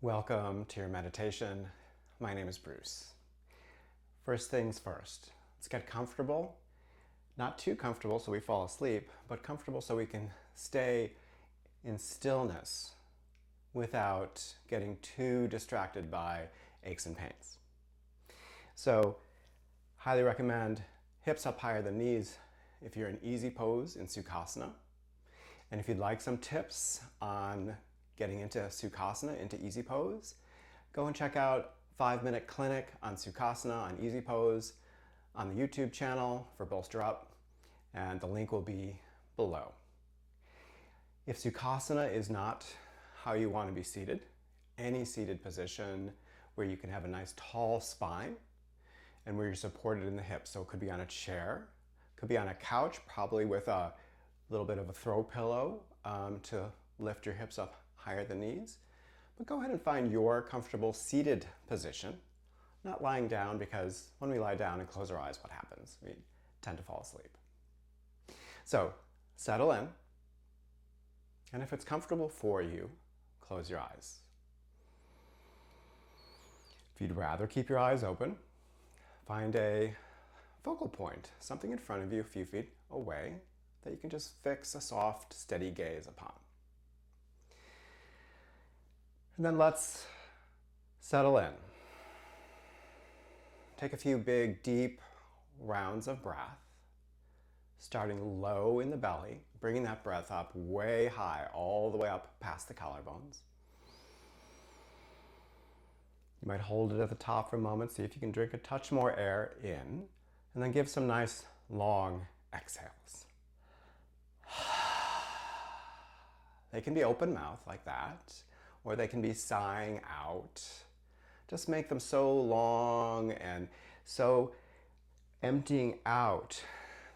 Welcome to your meditation. My name is Bruce. First things first, let's get comfortable. Not too comfortable so we fall asleep, but comfortable so we can stay in stillness without getting too distracted by aches and pains. So, highly recommend hips up higher than knees if you're in easy pose in Sukhasana. And if you'd like some tips on getting into Sukhasana, into easy pose, go and check out 5-Minute Clinic on Sukhasana, on easy pose, on the YouTube channel for Bolster Up, and the link will be below. If Sukhasana is not how you want to be seated, any seated position where you can have a nice tall spine and where you're supported in the hips, so it could be on a chair, could be on a couch, probably with a little bit of a throw pillow to lift your hips up higher than knees. But go ahead and find your comfortable seated position, not lying down, because when we lie down and close our eyes, what happens? We tend to fall asleep. So settle in, and if it's comfortable for you, close your eyes. If you'd rather keep your eyes open, find a focal point, something in front of you a few feet away that you can just fix a soft, steady gaze upon. And then let's settle in. Take a few big, deep rounds of breath, starting low in the belly, bringing that breath up way high, all the way up past the collarbones. You might hold it at the top for a moment, see if you can drink a touch more air in, and then give some nice long exhales. They can be open mouth like that, or they can be sighing out. Just make them so long and so emptying out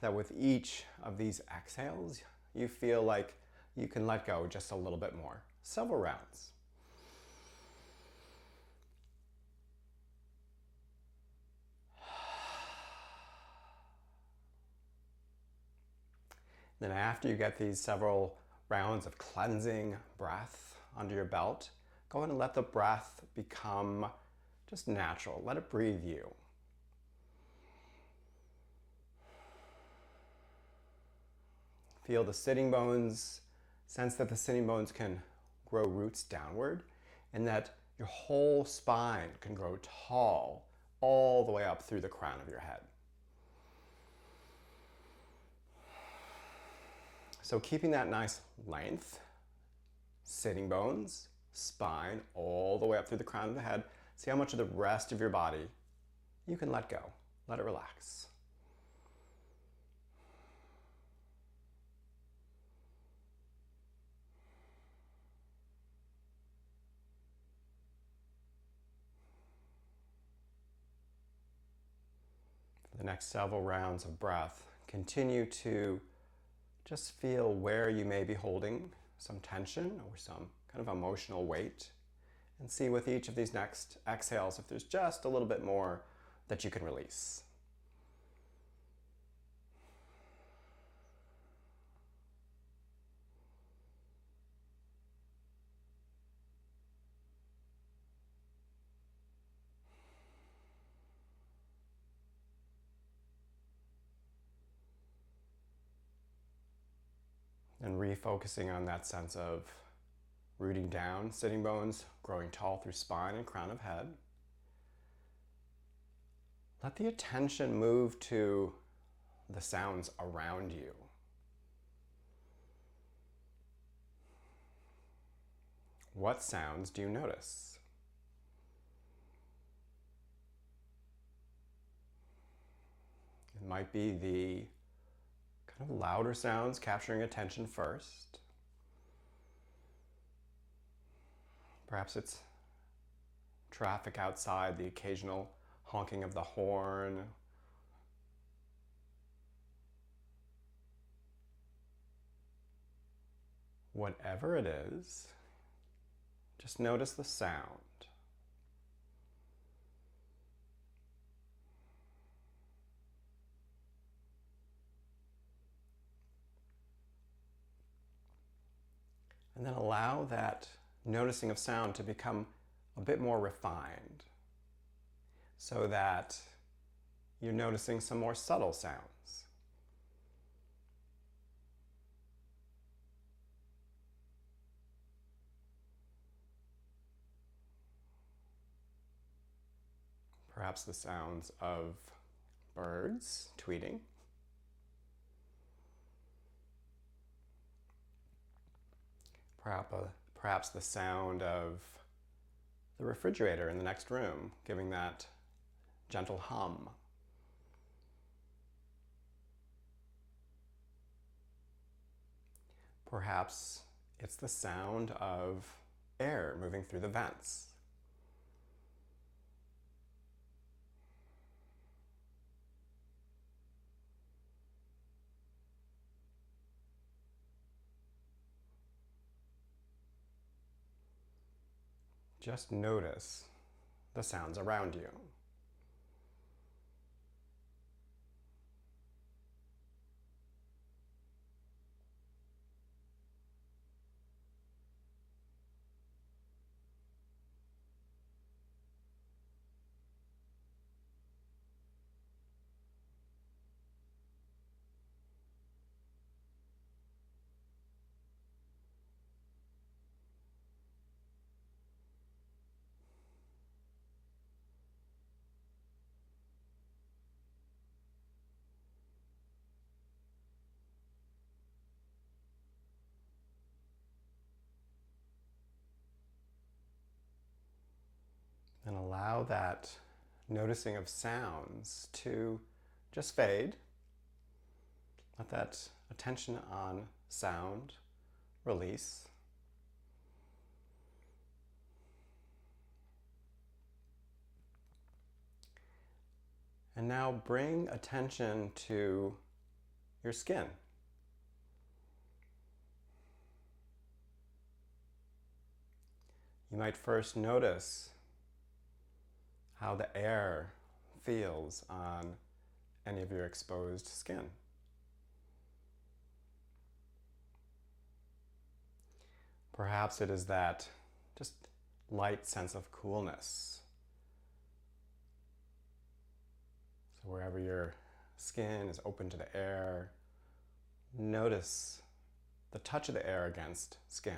that with each of these exhales, you feel like you can let go just a little bit more. Several rounds. Then after you get these several rounds of cleansing breath under your belt, go ahead and let the breath become just natural. Let it breathe you. Feel the sitting bones, sense that the sitting bones can grow roots downward and that your whole spine can grow tall all the way up through the crown of your head. So keeping that nice length, sitting bones, spine, all the way up through the crown of the head. See how much of the rest of your body you can let go. Let it relax. For the next several rounds of breath, continue to just feel where you may be holding some tension or some kind of emotional weight, and see with each of these next exhales if there's just a little bit more that you can release. And refocusing on that sense of rooting down, sitting bones, growing tall through spine and crown of head. Let the attention move to the sounds around you. What sounds do you notice? It might be the kind of louder sounds capturing attention first. Perhaps it's traffic outside, the occasional honking of the horn. Whatever it is, just notice the sound. And then allow that noticing of sound to become a bit more refined so that you're noticing some more subtle sounds. Perhaps the sounds of birds tweeting. Perhaps the sound of the refrigerator in the next room, giving that gentle hum. Perhaps it's the sound of air moving through the vents. Just notice the sounds around you. And allow that noticing of sounds to just fade. Let that attention on sound release. And now bring attention to your skin. You might first notice how the air feels on any of your exposed skin. Perhaps it is that just light sense of coolness. So wherever your skin is open to the air, notice the touch of the air against skin.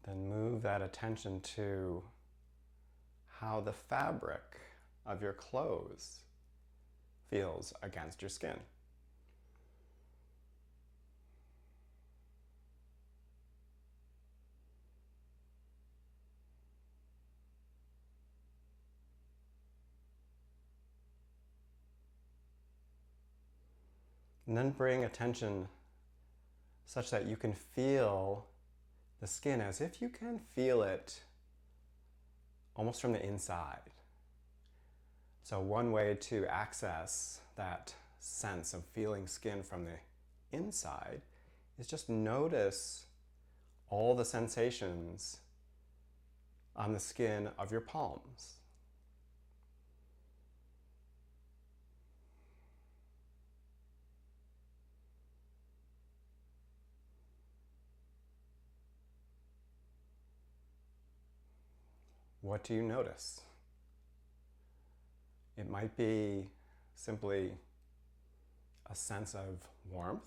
Then move that attention to how the fabric of your clothes feels against your skin. And then bring attention such that you can feel the skin as if you can feel it almost from the inside. So one way to access that sense of feeling skin from the inside is just notice all the sensations on the skin of your palms. What do you notice? It might be simply a sense of warmth.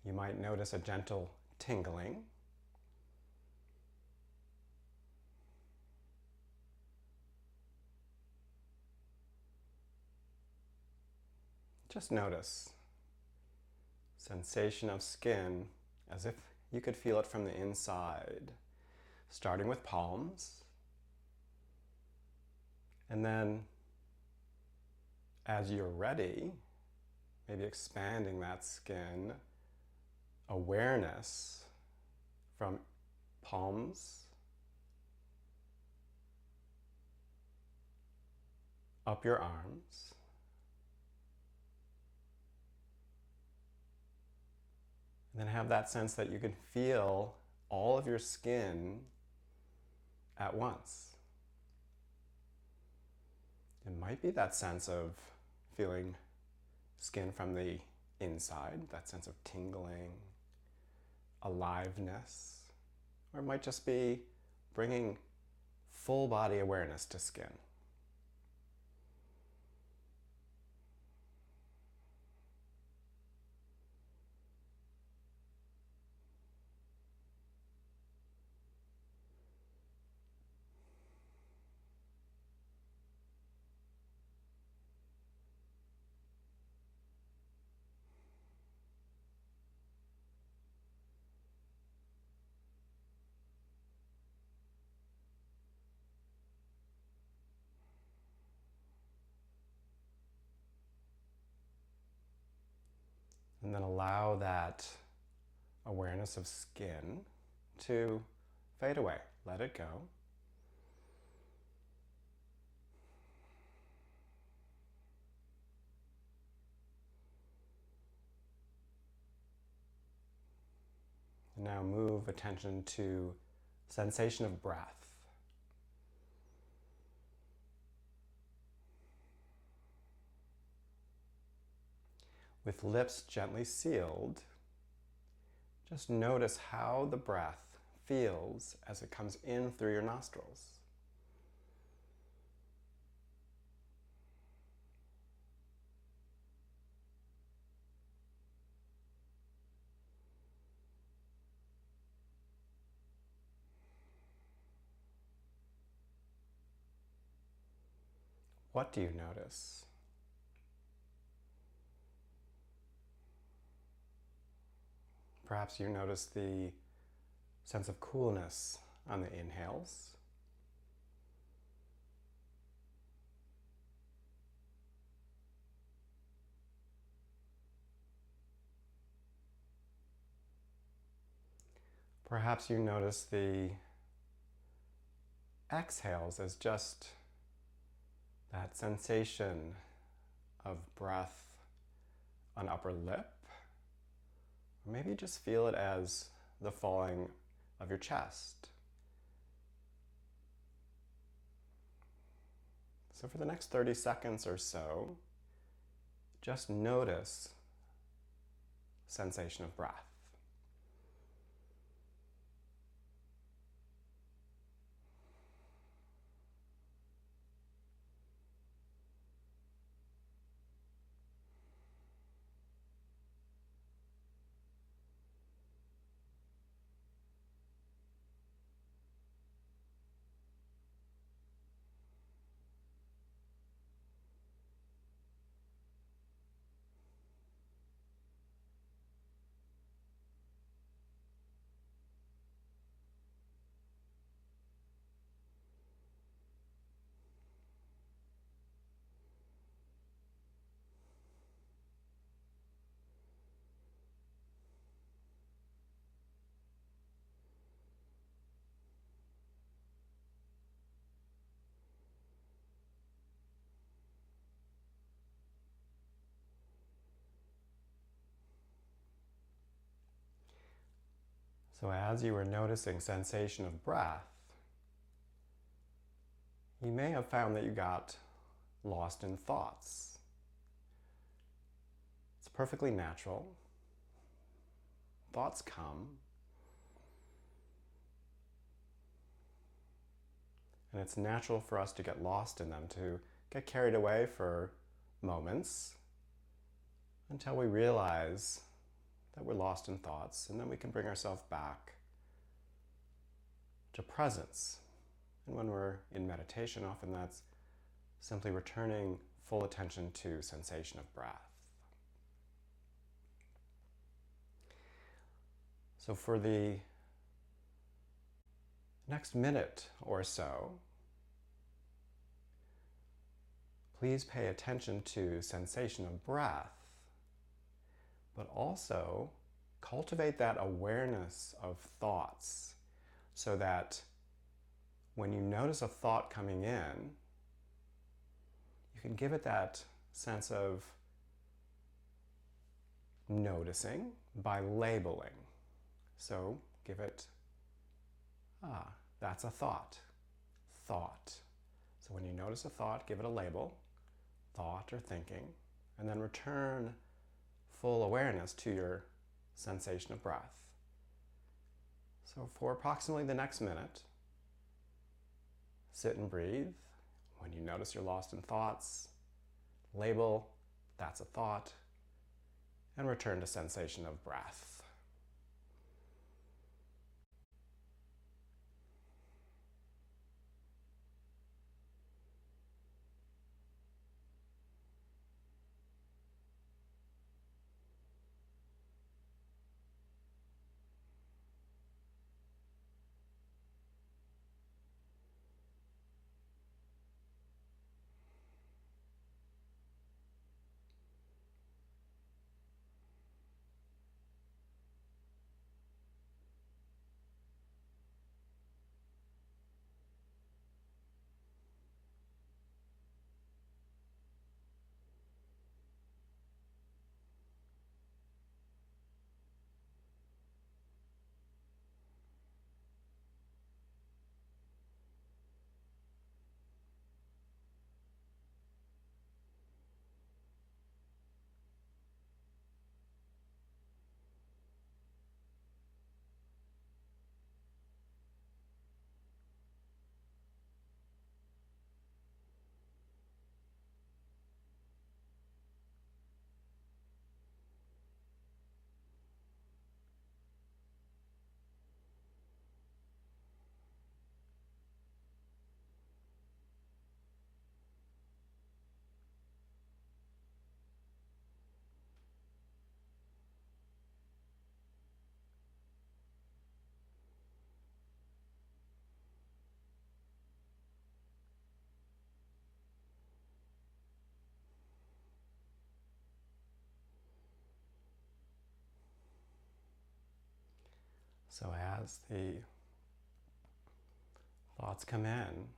You might notice a gentle tingling. Just notice sensation of skin as if you could feel it from the inside, starting with palms, and then as you're ready, maybe expanding that skin awareness from palms up your arms, And then have that sense that you can feel all of your skin at once. It might be that sense of feeling skin from the inside, that sense of tingling, aliveness, or it might just be bringing full body awareness to skin. And then allow that awareness of skin to fade away. Let it go. And now move attention to sensation of breath. With lips gently sealed, just notice how the breath feels as it comes in through your nostrils. What do you notice? Perhaps you notice the sense of coolness on the inhales. Perhaps you notice the exhales as just that sensation of breath on upper lip. Or maybe just feel it as the falling of your chest. So for the next 30 seconds or so, just notice sensation of breath. So as you were noticing sensation of breath, you may have found that you got lost in thoughts. It's perfectly natural. Thoughts come. And it's natural for us to get lost in them, to get carried away for moments until we realize that we're lost in thoughts, and then we can bring ourselves back to presence. And when we're in meditation, often that's simply returning full attention to sensation of breath. So for the next minute or so, please pay attention to sensation of breath, but also cultivate that awareness of thoughts so that when you notice a thought coming in, you can give it that sense of noticing by labeling. So give it, that's a thought. Thought. So when you notice a thought, give it a label, thought or thinking, and then return full awareness to your sensation of breath. So for approximately the next minute, sit and breathe. When you notice you're lost in thoughts, label, that's a thought, and return to sensation of breath. So as the thoughts come in,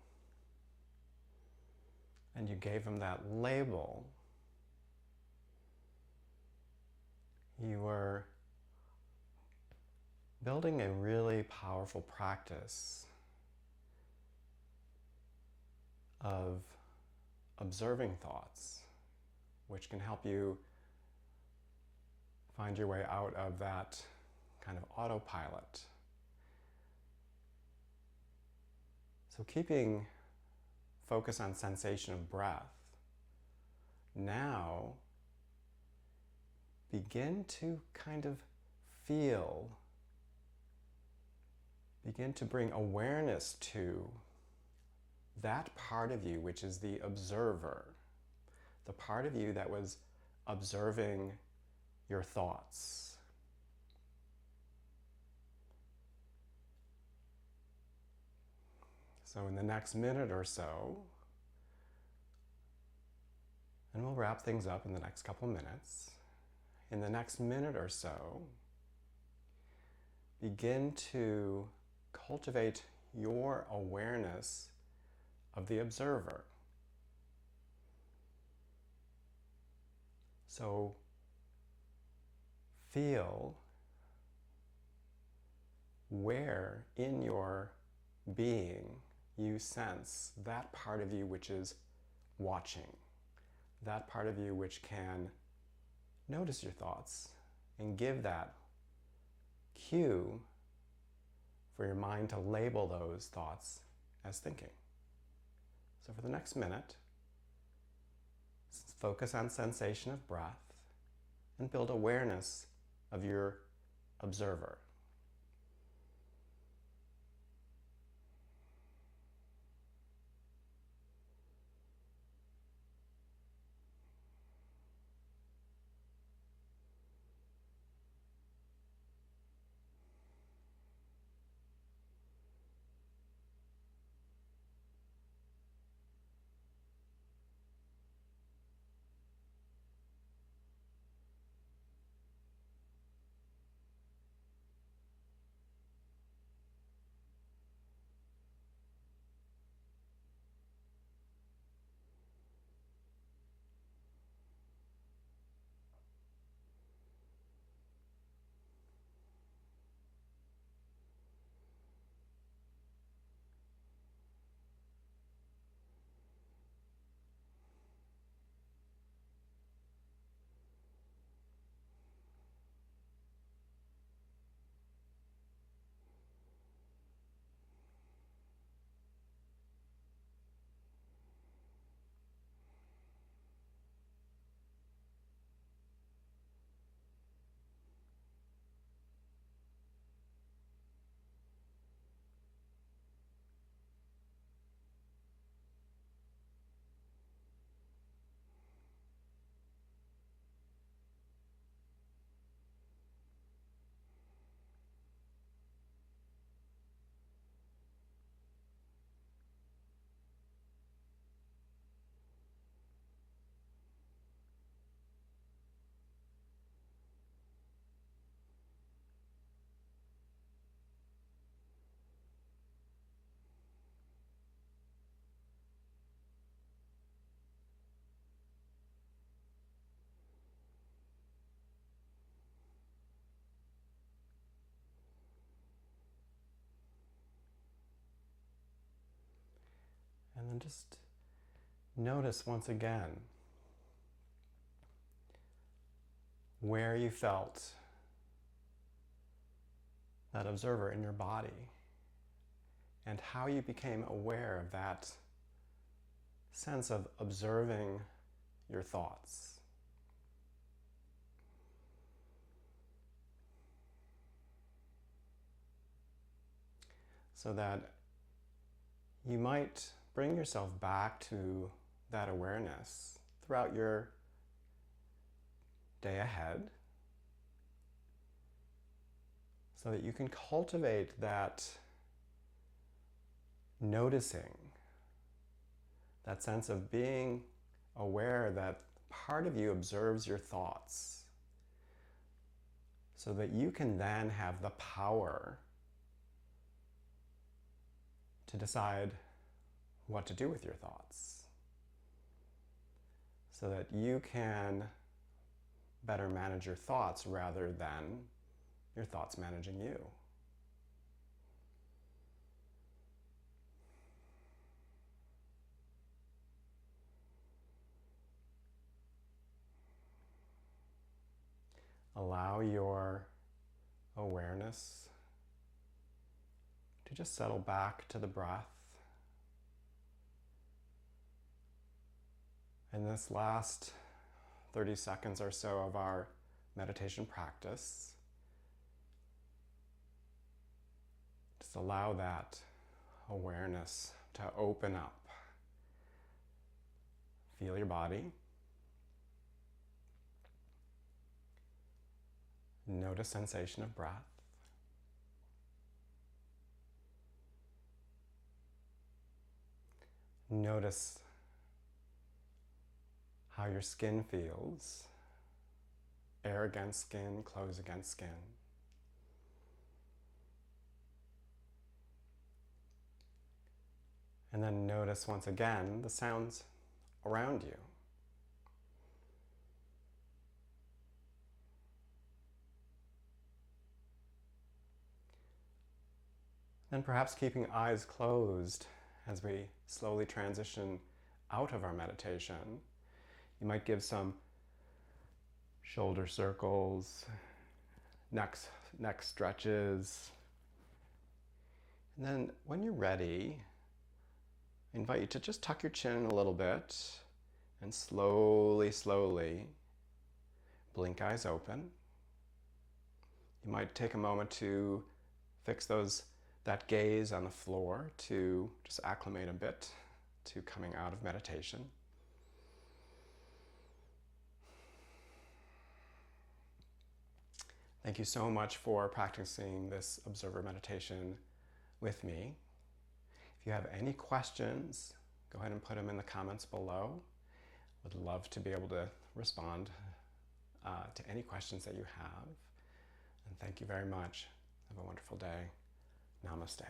and you gave them that label, you were building a really powerful practice of observing thoughts, which can help you find your way out of that kind of autopilot. So keeping focus on sensation of breath, now begin to kind of feel, begin to bring awareness to that part of you which is the observer, the part of you that was observing your thoughts. So in the next minute or so, and we'll wrap things up in the next couple minutes, in the next minute or so, begin to cultivate your awareness of the observer. So feel where in your being you sense that part of you which is watching, that part of you which can notice your thoughts and give that cue for your mind to label those thoughts as thinking. So for the next minute, focus on sensation of breath and build awareness of your observer. And just notice once again where you felt that observer in your body and how you became aware of that sense of observing your thoughts. So that you might bring yourself back to that awareness throughout your day ahead, so that you can cultivate that noticing, that sense of being aware that part of you observes your thoughts, so that you can then have the power to decide what to do with your thoughts, so that you can better manage your thoughts rather than your thoughts managing you. Allow your awareness to just settle back to the breath. In this last 30 seconds or so of our meditation practice, just allow that awareness to open up. Feel your body. Notice sensation of breath. Notice how your skin feels. Air against skin, clothes against skin. And then notice once again the sounds around you. Then perhaps keeping eyes closed as we slowly transition out of our meditation, you might give some shoulder circles, neck stretches. And then when you're ready, I invite you to just tuck your chin a little bit and slowly blink eyes open. You might take a moment to fix that gaze on the floor to just acclimate a bit to coming out of meditation. Thank you so much for practicing this observer meditation with me. If you have any questions, go ahead and put them in the comments below. Would love to be able to respond to any questions that you have. And thank you very much. Have a wonderful day. Namaste.